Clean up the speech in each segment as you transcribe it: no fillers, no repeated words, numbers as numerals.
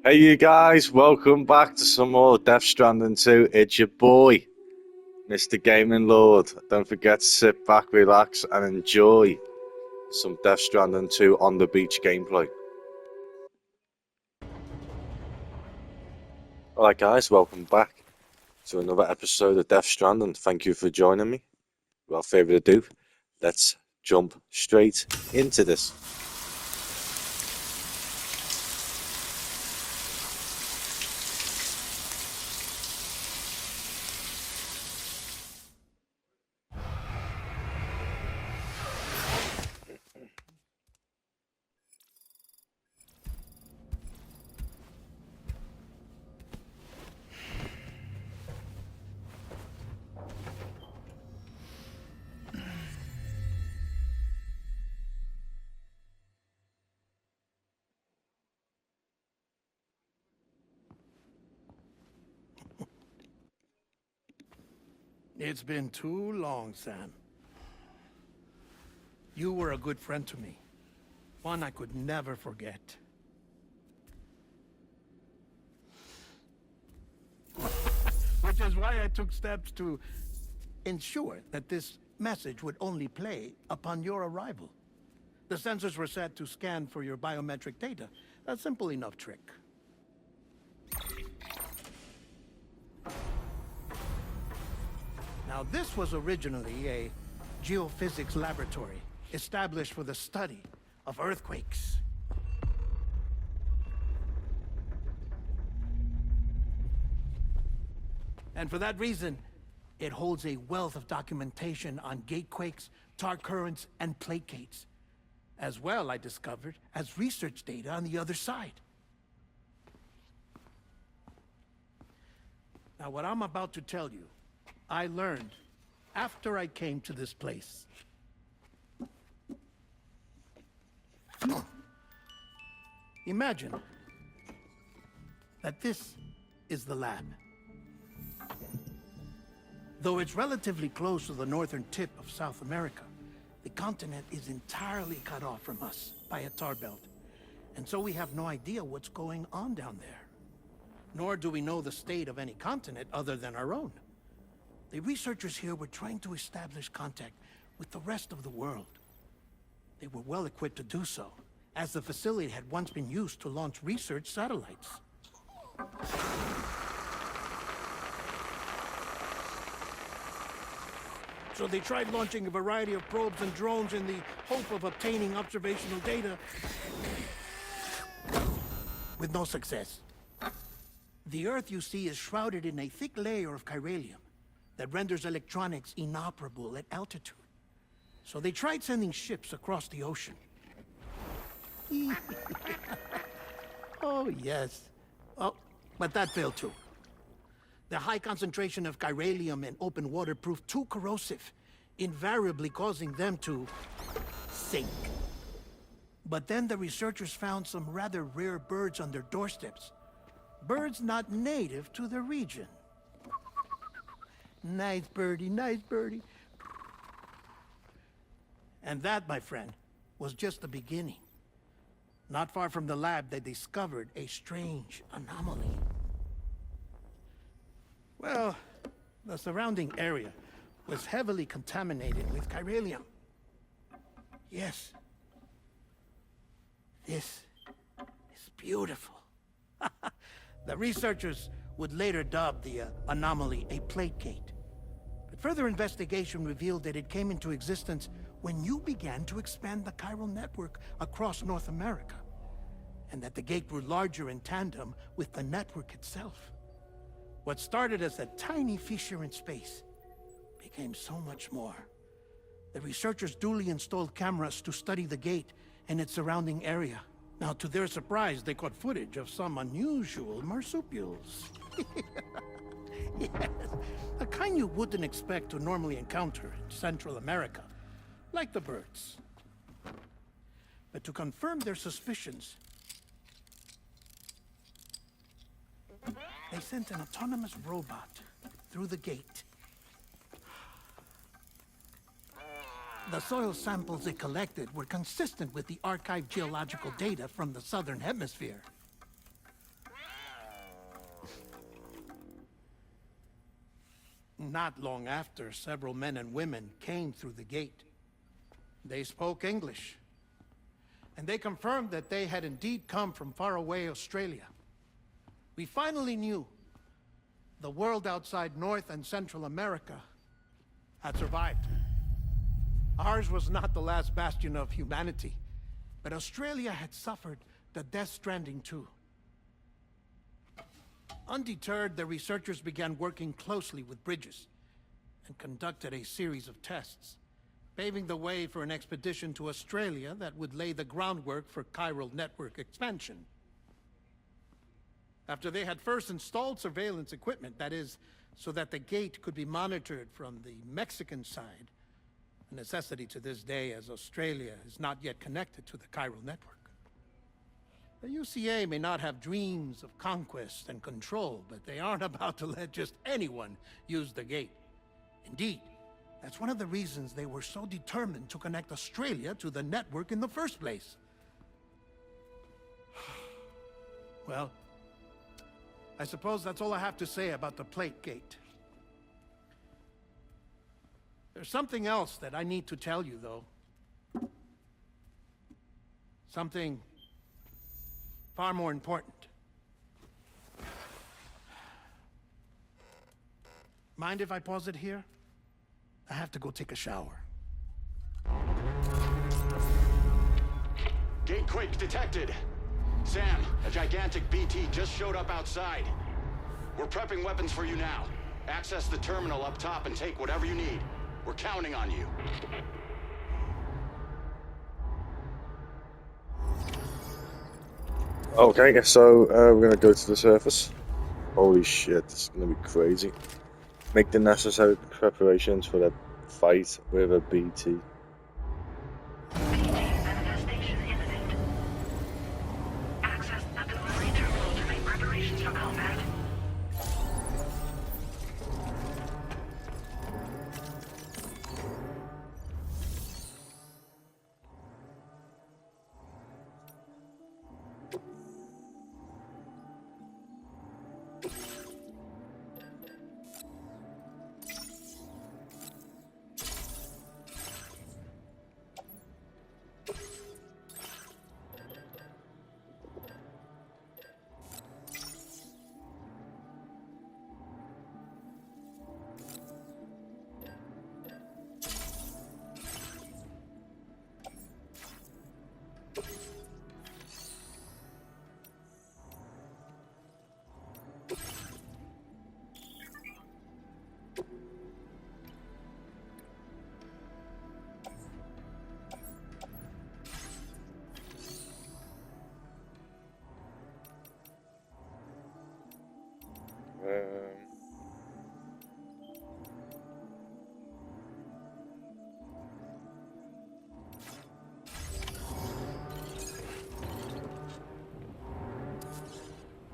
Hey, you guys, welcome back to some more Death Stranding 2. It's your boy, Mr. Gaming Lord. Don't forget to sit back, relax, and enjoy some Death Stranding 2 on the beach gameplay. Alright, guys, welcome back to another episode of Death Stranding. Thank you for joining me. Without further ado, let's jump straight into this. It's been too long, Sam. You were a good friend to me. One I could never forget. Which is why I took steps to ensure that this message would only play upon your arrival. The sensors were set to scan for your biometric data. A simple enough trick. Now, this was originally a geophysics laboratory established for the study of earthquakes. And for that reason, it holds a wealth of documentation on gatequakes, tar currents, and placates. As well, I discovered, as research data on the other side. Now, what I'm about to tell you, I learned after I came to this place. Imagine that this is the lab. Though it's relatively close to the northern tip of South America, the continent is entirely cut off from us by a tar belt. And so we have no idea what's going on down there. Nor do we know the state of any continent other than our own. The researchers here were trying to establish contact with the rest of the world. They were well equipped to do so, as the facility had once been used to launch research satellites. So they tried launching a variety of probes and drones in the hope of obtaining observational data, with no success. The Earth, you see, is shrouded in a thick layer of chiralium that renders electronics inoperable at altitude. So they tried sending ships across the ocean. Oh, yes. Oh, but that failed too. The high concentration of chiralium in open water proved too corrosive, invariably causing them to sink. But then the researchers found some rather rare birds on their doorsteps. Birds not native to the region. Nice birdie, nice birdie. And that, my friend, was just the beginning. Not far from the lab, they discovered a strange anomaly. Well, the surrounding area was heavily contaminated with chiralium. Yes. This is beautiful. The researchers would later dub the anomaly a plate gate. But further investigation revealed that it came into existence when you began to expand the chiral network across North America, and that the gate grew larger in tandem with the network itself. What started as a tiny fissure in space became so much more. The researchers duly installed cameras to study the gate and its surrounding area. Now, to their surprise, they caught footage of some unusual marsupials. Yes, the kind you wouldn't expect to normally encounter in Central America, like the birds. But to confirm their suspicions, they sent an autonomous robot through the gate. The soil samples it collected were consistent with the archived geological data from the southern hemisphere. Not long after, several men and women came through the gate. They spoke English, and they confirmed that they had indeed come from faraway Australia. We finally knew the world outside North and Central America had survived. Ours was not the last bastion of humanity, but Australia had suffered the death stranding too. Undeterred, the researchers began working closely with Bridges and conducted a series of tests, paving the way for an expedition to Australia that would lay the groundwork for chiral network expansion. After they had first installed surveillance equipment, that is, so that the gate could be monitored from the Mexican side, a necessity to this day as Australia is not yet connected to the chiral network. The UCA may not have dreams of conquest and control, but they aren't about to let just anyone use the gate. Indeed, that's one of the reasons they were so determined to connect Australia to the network in the first place. Well, I suppose that's all I have to say about the plate gate. There's something else that I need to tell you, though. Something far more important. Mind if I pause it here? I have to go take a shower. Gate quake detected. Sam, a gigantic BT just showed up outside. We're prepping weapons for you now. Access the terminal up top and take whatever you need. We're counting on you. Okay, so we're gonna go to the surface. Holy shit, this is gonna be crazy. Make the necessary preparations for the fight with a BT. BT manifestation imminent. Access the delivery terminal to make preparations for combat.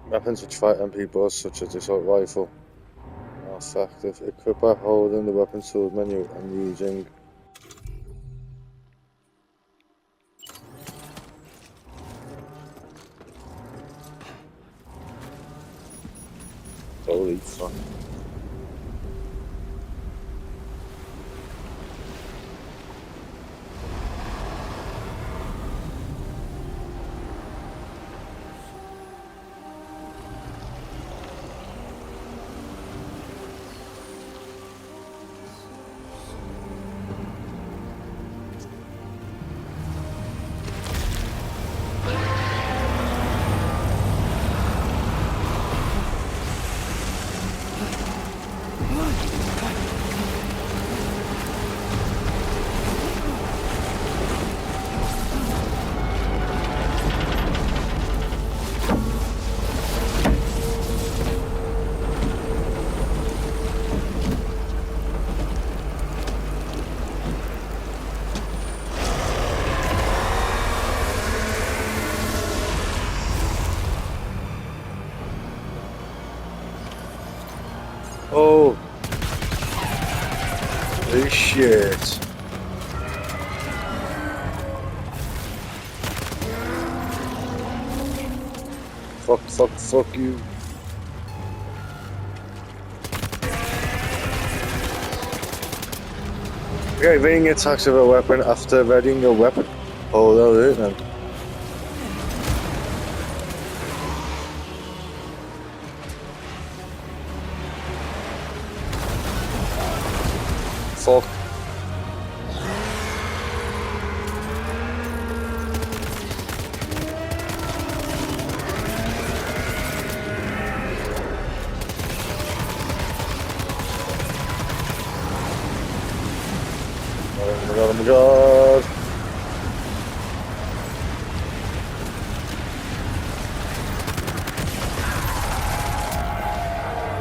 Weapons which fight MP bullets, such as the assault rifle, are effective. Equip by holding the weapon tool menu and using holy fuck. Oh, holy shit. Fuck you. Okay, evading attacks of a weapon after readying your weapon. Oh, that'll do it then. Fuck. Oh my god, oh my god.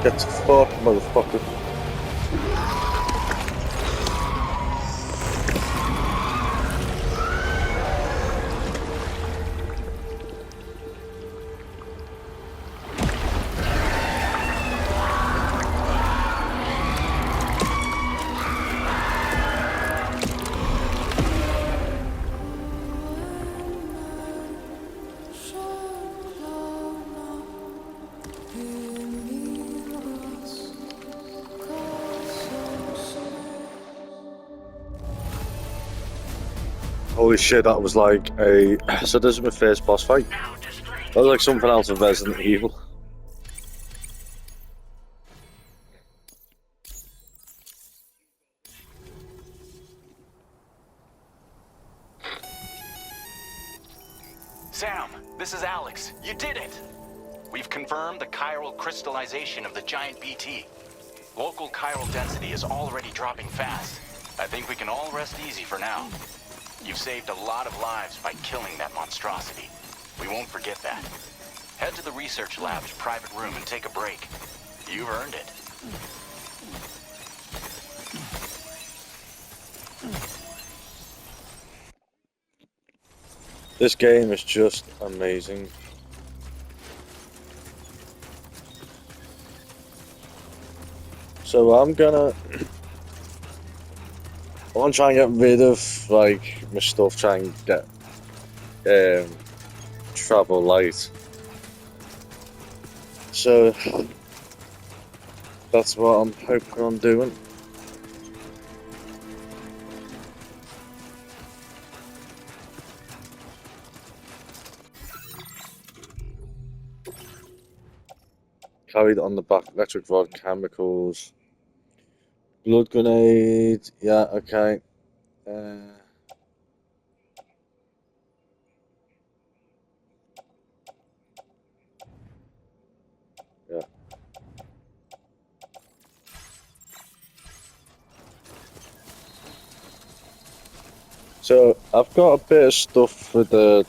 Get fucked, motherfucker. Holy shit, that was like a... So this is my first boss fight. Now displaying That was like something else of Resident Evil. Sam, this is Alex. You did it! We've confirmed the chiral crystallization of the giant BT. Local chiral density is already dropping fast. I think we can all rest easy for now. You've saved a lot of lives by killing that monstrosity. We won't forget that. Head to the research lab's private room and take a break. You've earned it. This game is just amazing. So I'm gonna... I want to try and get rid of like my stuff, try and get travel light. So that's what I'm hoping on doing. Carried on the back, electric rod, chemicals, blood grenade. Yeah, okay. Yeah. So I've got a bit of stuff for the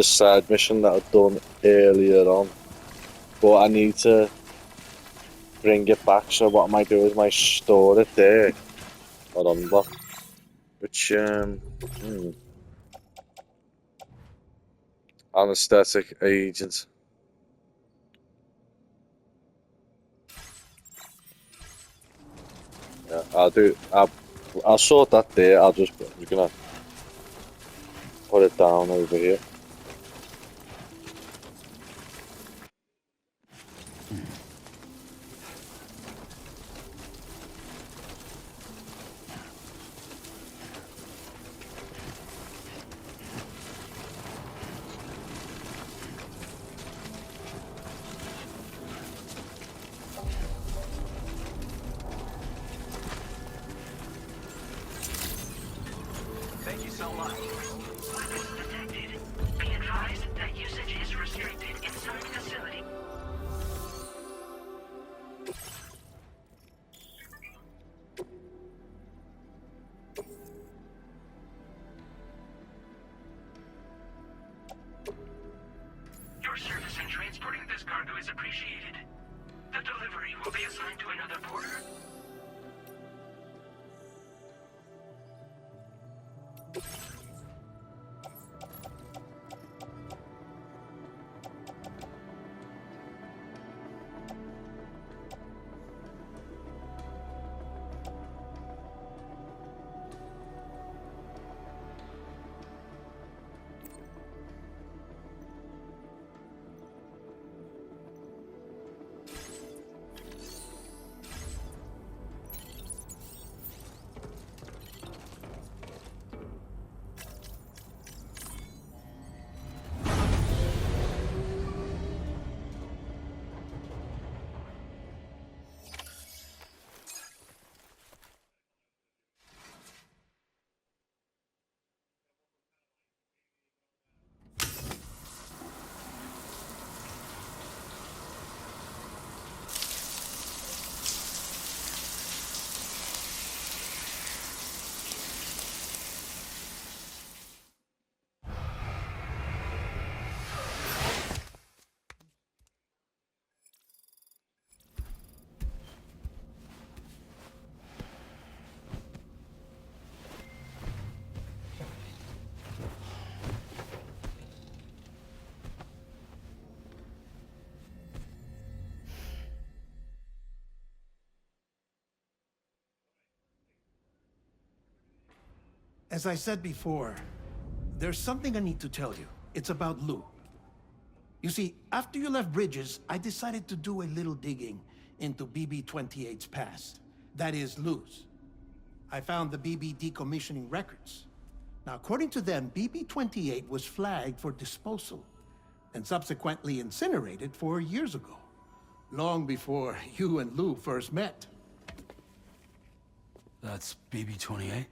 side mission that I've done earlier on, but I need to bring it back. So what I might do is I might store it there or unlock, which anesthetic agent. Yeah, I'll do. I'll sort that there. I'm just gonna put it down over here. Thank you so much. weapons detected. Be advised that usage is restricted inside facility. Your service in transporting this cargo is appreciated. The delivery will be assigned to another porter. As I said before, there's something I need to tell you. It's about Lou. You see, after you left Bridges, I decided to do a little digging into BB-28's past. That is, Lou's. I found the BB decommissioning records. Now, according to them, BB-28 was flagged for disposal and subsequently incinerated 4 years ago, long before you and Lou first met. That's BB-28?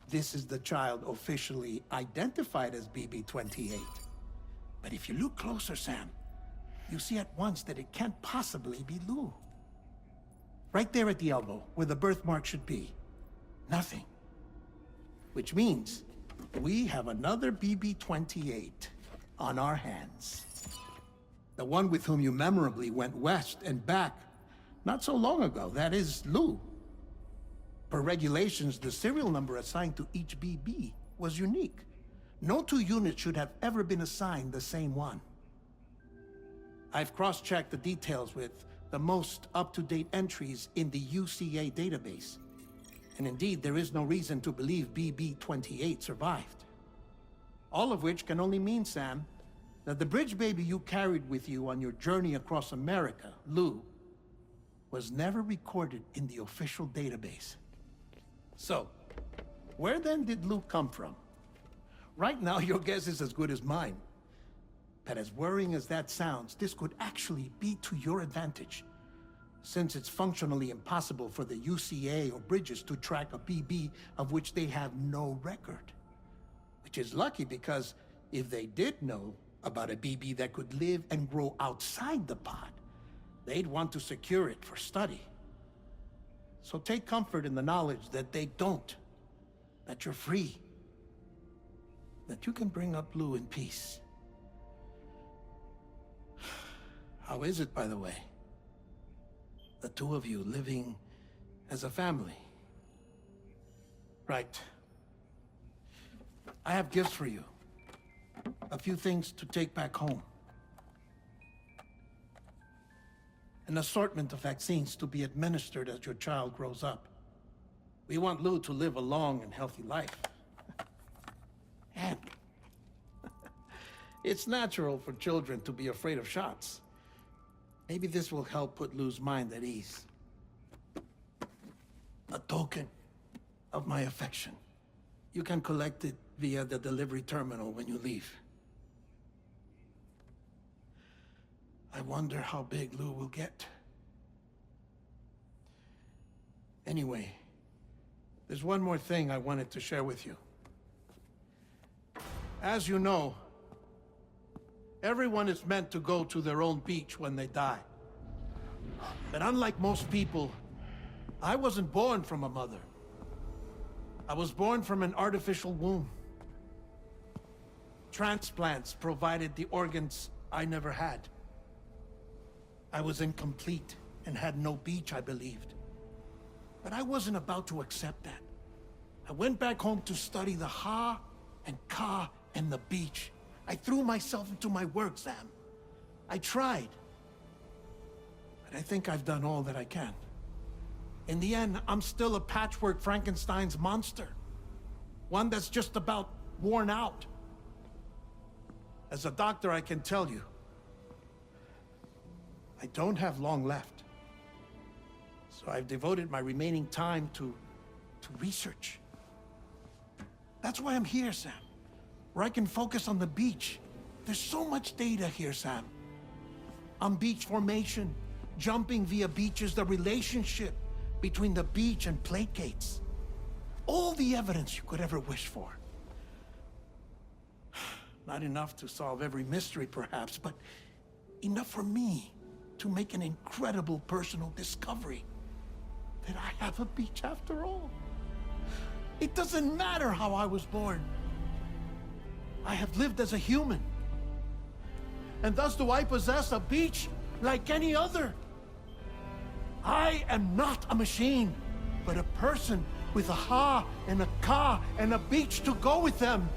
This is the child officially identified as BB-28. But if you look closer, Sam, you see at once that it can't possibly be Lou. Right there at the elbow, where the birthmark should be. Nothing. Which means we have another BB-28 on our hands. The one with whom you memorably went west and back not so long ago, that is Lou. Per regulations, the serial number assigned to each BB was unique. No two units should have ever been assigned the same one. I've cross-checked the details with the most up-to-date entries in the UCA database. And indeed, there is no reason to believe BB-28 survived. All of which can only mean, Sam, that the bridge baby you carried with you on your journey across America, Lou, was never recorded in the official database. So, where then did Lou come from? Right now, your guess is as good as mine. But as worrying as that sounds, this could actually be to your advantage, since it's functionally impossible for the UCA or Bridges to track a BB of which they have no record. Which is lucky because if they did know about a BB that could live and grow outside the pod, they'd want to secure it for study. So take comfort in the knowledge that they don't, that you're free, that you can bring up Lou in peace. How is it, by the way? The two of you living as a family. Right. I have gifts for you. A few things to take back home. An assortment of vaccines to be administered as your child grows up. We want Lou to live a long and healthy life. And it's natural for children to be afraid of shots. Maybe this will help put Lou's mind at ease. A token of my affection. You can collect it via the delivery terminal when you leave. I wonder how big Lou will get. Anyway, there's one more thing I wanted to share with you. As you know, everyone is meant to go to their own beach when they die. But unlike most people, I wasn't born from a mother. I was born from an artificial womb. Transplants provided the organs I never had. I was incomplete and had no beach, I believed. But I wasn't about to accept that. I went back home to study the Ha and Ka and the beach. I threw myself into my work, Sam. I tried. But I think I've done all that I can. In the end, I'm still a patchwork Frankenstein's monster. One that's just about worn out. As a doctor, I can tell you, I don't have long left. So I've devoted my remaining time to research. That's why I'm here, Sam. Where I can focus on the beach. There's so much data here, Sam. On beach formation, jumping via beaches, the relationship between the beach and plate gates. All the evidence you could ever wish for. Not enough to solve every mystery, perhaps, but enough for me to make an incredible personal discovery. That I have a beach after all. It doesn't matter how I was born. I have lived as a human. And thus do I possess a beach like any other. I am not a machine, but a person with a Ha and a Ka and a beach to go with them.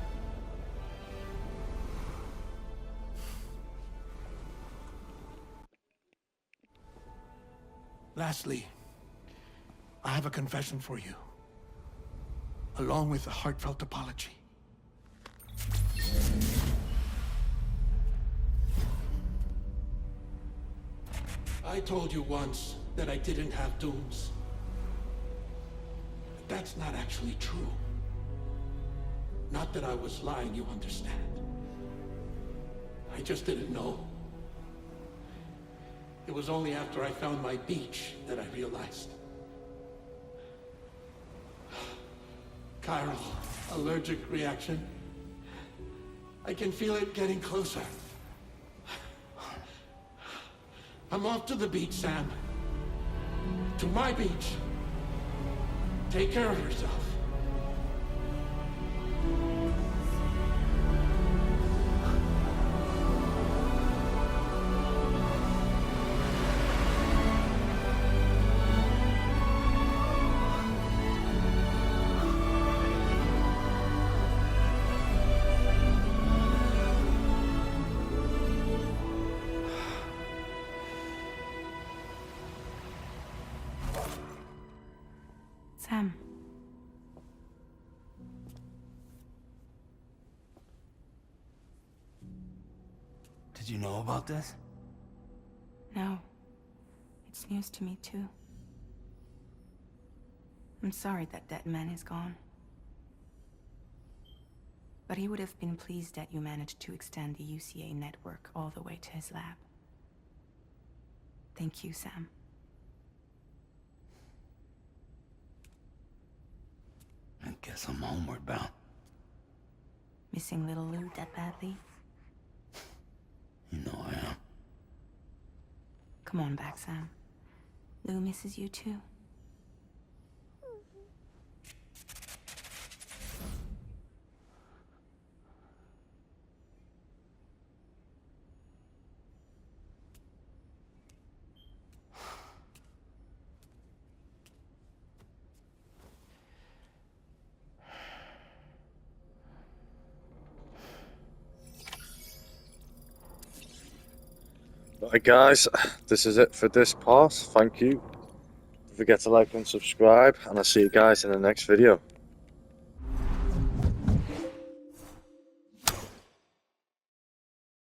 Lastly, I have a confession for you. along with a heartfelt apology. I told you once that I didn't have dooms. But that's not actually true. Not that I was lying, you understand. I just didn't know. It was only after I found my beach that I realized. Chiral allergic reaction. I can feel it getting closer. I'm off to the beach, Sam. To my beach. Take care of yourself. Sam. Did you know about this? No. It's news to me, too. I'm sorry that that man is gone. But he would have been pleased that you managed to extend the UCA network all the way to his lab. Thank you, Sam. I guess I'm homeward bound. Missing little Lou that badly? You know I am. Come on back, Sam. Lou misses you too. Right guys, this is it for this part. Thank you. Don't forget to like and subscribe, and I'll see you guys in the next video.